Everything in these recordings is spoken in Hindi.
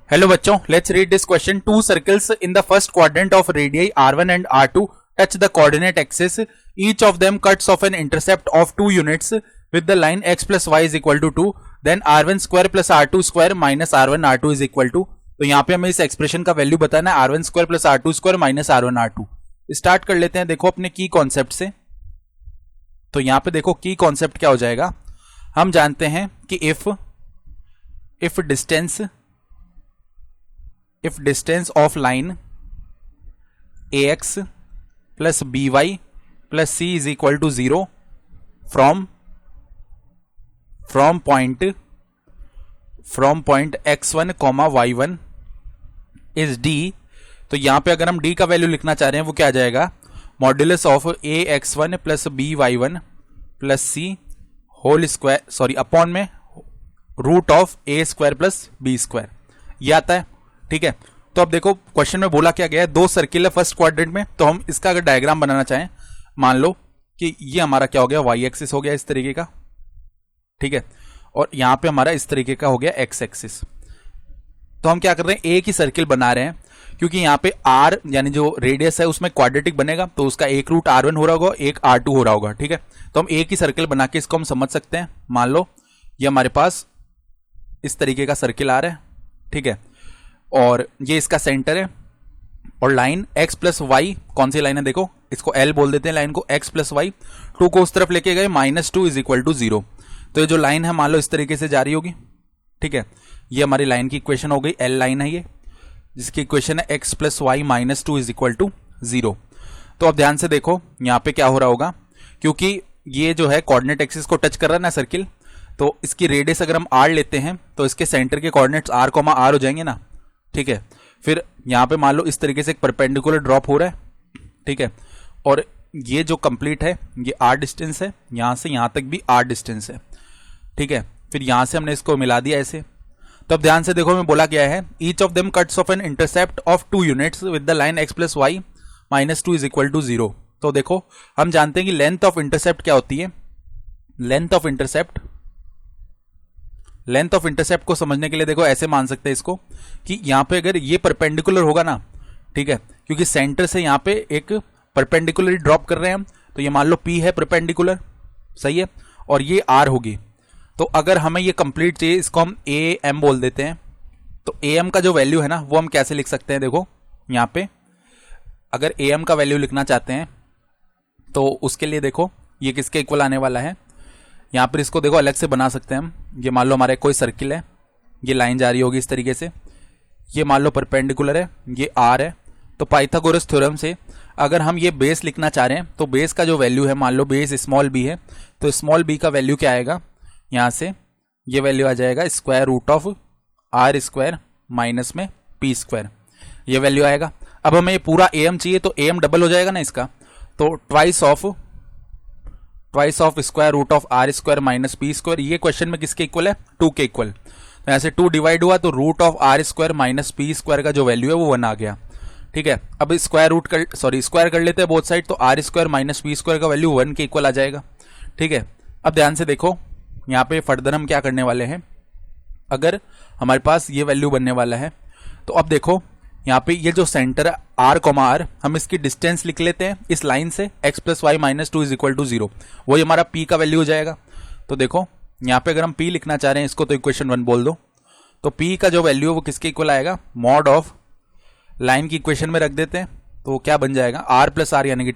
Hello बच्चों, let's read this question. Two circles in the first quadrant of radii r1 and r2 touch the coordinate axis. Each of them cuts off an intercept of 2 units with the line x plus y is equal to 2. Then r1 square plus r2 square minus r1 r2 is equal to. तो यहाँ पे हमें इस एक्सप्रेशन का वैल्यू बताना है r1 square plus r2 square minus r1 r2. Start कर लेते हैं देखो अपने की कॉन्सेप्ट से. तो यहाँ पे देखो की कॉन्सेप्ट क्या हो जाएगा. हम जानते हैं कि if distance of line ax plus by plus c is equal to 0 from point x1 comma y1 is d. तो यहां पे अगर हम d का वैल्यू लिखना चाह रहे हैं वो क्या आ जाएगा, modulus of ax1 plus by1 plus c whole square upon में root of a square plus b square, ये आता है. ठीक है. तो अब देखो क्वेश्चन में बोला क्या गया है, दो सर्किल है फर्स्ट क्वाड्रेंट में. तो हम इसका अगर डायग्राम बनाना चाहें, मान लो कि ये हमारा क्या हो गया, वाई एक्सिस हो गया इस तरीके का. ठीक है. और यहां पे हमारा इस तरीके का हो गया एक्स एक्सिस. तो हम क्या कर रहे हैं, एक ही सर्किल बना रहे हैं क्योंकि यहाँ पे आर यानी जो रेडियस है उसमें क्वाड्रेटिक बनेगा तो उसका एक रूट r1 हो रहा होगा, एक r2 हो रहा होगा. ठीक है. तो हम एक ही सर्किल बना के इसको हम समझ सकते हैं. मान लो ये हमारे पास इस तरीके का सर्किल आ रहा है. ठीक है. और ये इसका सेंटर है और लाइन x प्लस वाई, कौन सी लाइन है देखो, इसको L बोल देते हैं लाइन को, x प्लस वाई 2 को उस तरफ लेके गए -2 इज इक्वल टू 0. तो ये जो लाइन है मान लो इस तरीके से जा रही होगी. ठीक है. ये हमारी लाइन की इक्वेशन हो गई, L लाइन है ये, जिसकी इक्वेशन है x plus y -2 is equal to 0. तो अब ध्यान से देखो यहाँ पे क्या हो रहा होगा, क्योंकि ये जो है कोऑर्डिनेट एक्सिस को टच कर रहा है ना सर्किल, तो इसकी रेडियस अगर हम r लेते हैं तो इसके सेंटर के कोऑर्डिनेट्स r, r हो जाएंगे ना. ठीक है. फिर यहां पे मान लो इस तरीके से एक परपेंडिकुलर ड्रॉप हो रहा है. ठीक है. और ये जो कंप्लीट है ये r डिस्टेंस है, यहां से यहां तक भी r डिस्टेंस है. ठीक है. फिर यहां से हमने इसको मिला दिया ऐसे. तो अब ध्यान से देखो हमें बोला गया है each of them cuts off an intercept of 2 units with the line x plus y -2 is equal to 0. तो देखो हम जानते हैं कि लेंथ ऑफ इंटरसेप्ट क्या होती है. लेंथ ऑफ इंटरसेप्ट को समझने के लिए देखो ऐसे मान सकते हैं इसको कि यहां पे अगर ये परपेंडिकुलर होगा ना, ठीक है, क्योंकि सेंटर से यहां पे एक परपेंडिकुलर ड्रॉप कर रहे हैं हम, तो ये मान लो P है परपेंडिकुलर, सही है, और ये R होगी. तो अगर हमें ये कंप्लीट चाहिए, इसको हम AM बोल देते हैं. तो AM का जो वैल्यू है ना वो हम कैसे लिख सकते हैं, देखो यहां पे अगर AM का वैल्यू लिखना चाहते हैं तो उसके लिए देखो ये किसके इक्वल आने वाला है. यहां पर इसको देखो अलग से बना सकते हैं हम. ये मान लो हमारे कोई सर्किल है, ये लाइन जा रही होगी इस तरीके से, ये मान लो परपेंडिकुलर है, ये R है. तो पाइथागोरस थ्योरम से अगर हम ये बेस लिखना चाह रहे हैं तो बेस का जो वैल्यू है, मान लो बेस स्मॉल b है, तो स्मॉल b का वैल्यू क्या आएगा, यहां से ये वैल्यू आ जाएगा square root of r square minus में p स्क्वायर, ये वैल्यू आएगा. अब हमें ये पूरा AM चाहिए तो AM डबल हो जाएगा ना इसका, तो twice of square root of r square minus p square. ये क्वेश्चन में किसके इक्वल है, 2 के इक्वल. तो यहां से 2 डिवाइड हुआ तो root of r square minus p square का जो वैल्यू है वो 1 आ गया. ठीक है. अब स्क्वायर कर लेते हैं बोथ साइड, तो r square minus p square का वैल्यू 1 के इक्वल आ जाएगा. ठीक है. अब ध्यान से देखो यहाँ पे फर्दर हम क्या करने वाले हैं, अगर हमारे पास ये वैल्यू बनने वाला है तो अब देखो यहाँ पे ये जो सेंटर है r, हम इसकी डिस्टेंस लिख लेते हैं इस लाइन से, x plus y -2 is equal to 0, वही हमारा p का वैल्यू हो जाएगा. तो देखो यहाँ पे अगर हम p लिखना चाह रहे हैं इसको तो इक्वेशन 1 बोल दो. तो p का जो वैल्यू है वो किसके इक्वल आएगा, मॉड ऑफ लाइन की इक्वेशन में रख देते हैं. तो क्या बन जाएगा, r प्लस r यानी कि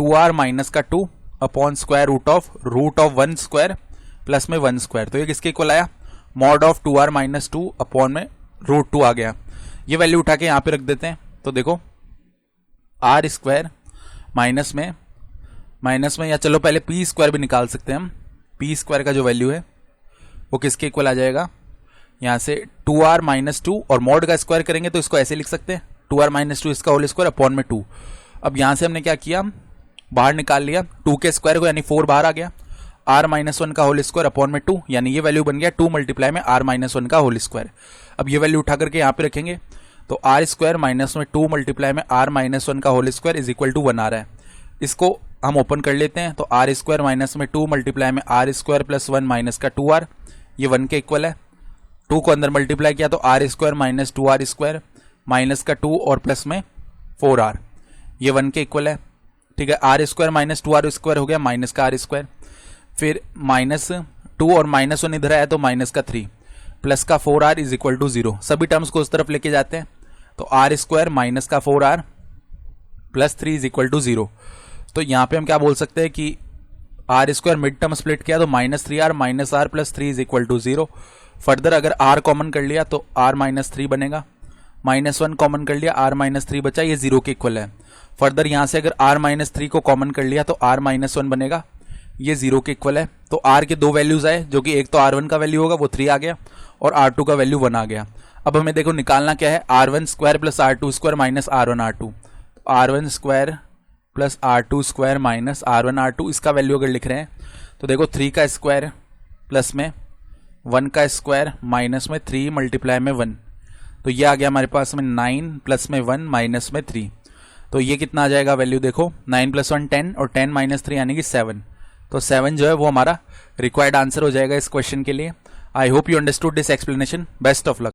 2r माइनस का 2 upon square root of 1 square plus में 1 स्क्वायर. तो ये किसके इक्वल आया, mod of 2r minus 2 upon में रूट 2 आ गया. ये वैल्यू उठा के यहां पे रख देते हैं. तो देखो r स्क्वायर माइनस में या चलो पहले p स्क्वायर भी निकाल सकते हैं हम. p स्क्वायर का जो वैल्यू है वो किसके इक्वल आ जाएगा, यहां से 2r माइनस 2 और मॉड का स्क्वायर करेंगे तो इसको ऐसे लिख सकते हैं 2r माइनस 2 इसका होल स्क्वायर अपॉन में 2. अब यहां से हमने क्या किया, बाहर निकाल लिया 2 के स्क्वायर को, यानी 4 बाहर आ गया, r माइनस 1 का होल स्क्वायर अपॉन में 2, यानी ये वैल्यू बन गया 2 मल्टीप्लाई में r माइनस 1 का होल स्क्वायर. अब ये वैल्यू उठा करके यहाँ पे रखेंगे तो r स्क्वायर माइनस में 2 मल्टीप्लाई में r माइनस 1 का whole square is equal to 1 आ रहा है. इसको हम ओपन कर लेते हैं. तो r स्क्वायर माइनस में 2 मल्टीप्लाई में r स्क्वायर प्लस 1 माइनस का 2r, ये 1 के इक्वल है. 2 को अंदर मल्टीप्लाई किया तो r square minus 2r square minus का 2 और प्लस में 4r, ये 1 के इक्वल है। ठीक है, are square minus 2r square हो गया माइनस का r स्क्वायर, फिर माइनस 2 और माइनस 1 इधर आया तो माइनस का 3 प्लस का 4r इज इक्वल टू 0। सभी टर्म्स को उस तरफ लेके जाते हैं तो आर स्क्वायर माइनस का 4r plus 3 is equal to 0। तो यहाँ पे हम क्या बोल सकते हैं कि r square mid term split किया तो minus 3r minus r plus 3 is equal to 0। Further अगर r कॉमन कर लिया तो r माइनस 3 बनेगा, माइनस 1 कॉमन कर लिया r माइनस 3 बचा, ये 0 के इक्वल है। फर्दर यहाँ से अगर r माइनस 3 को कॉमन कर लिया तो r माइनस 1 बनेगा, ये 0 के इक्वल है। तो r के दो वैल्यूज आए, जो कि एक तो r1 का वैल्यू होगा वो 3 आ गया और r2 का वैल्यू 1 आ गया। अब हमें देखो निकालना क्या है, r1 square plus r2 square minus r1 r2, r1 square plus r2 square minus r1 r2, इसका वैल्यू अगर लिख रहे हैं तो देखो 3 का स्क्वायर प्लस में 1 का स्क्वायर माइनस में 3 मल्टीप्लाई में 1, तो ये आ गया हमारे पास में 9 प्लस में 1 माइनस में 3। तो ये कितना आ जाएगा वैल्यू, देखो 9 प्लस 1 10 और 10 माइनस 3 यानी कि 7। तो 7 जो है वो हमारा रिक्वायर्ड आंसर हो जाएगा इस क्वेश्चन के लिए। I hope you understood this explanation. Best of luck.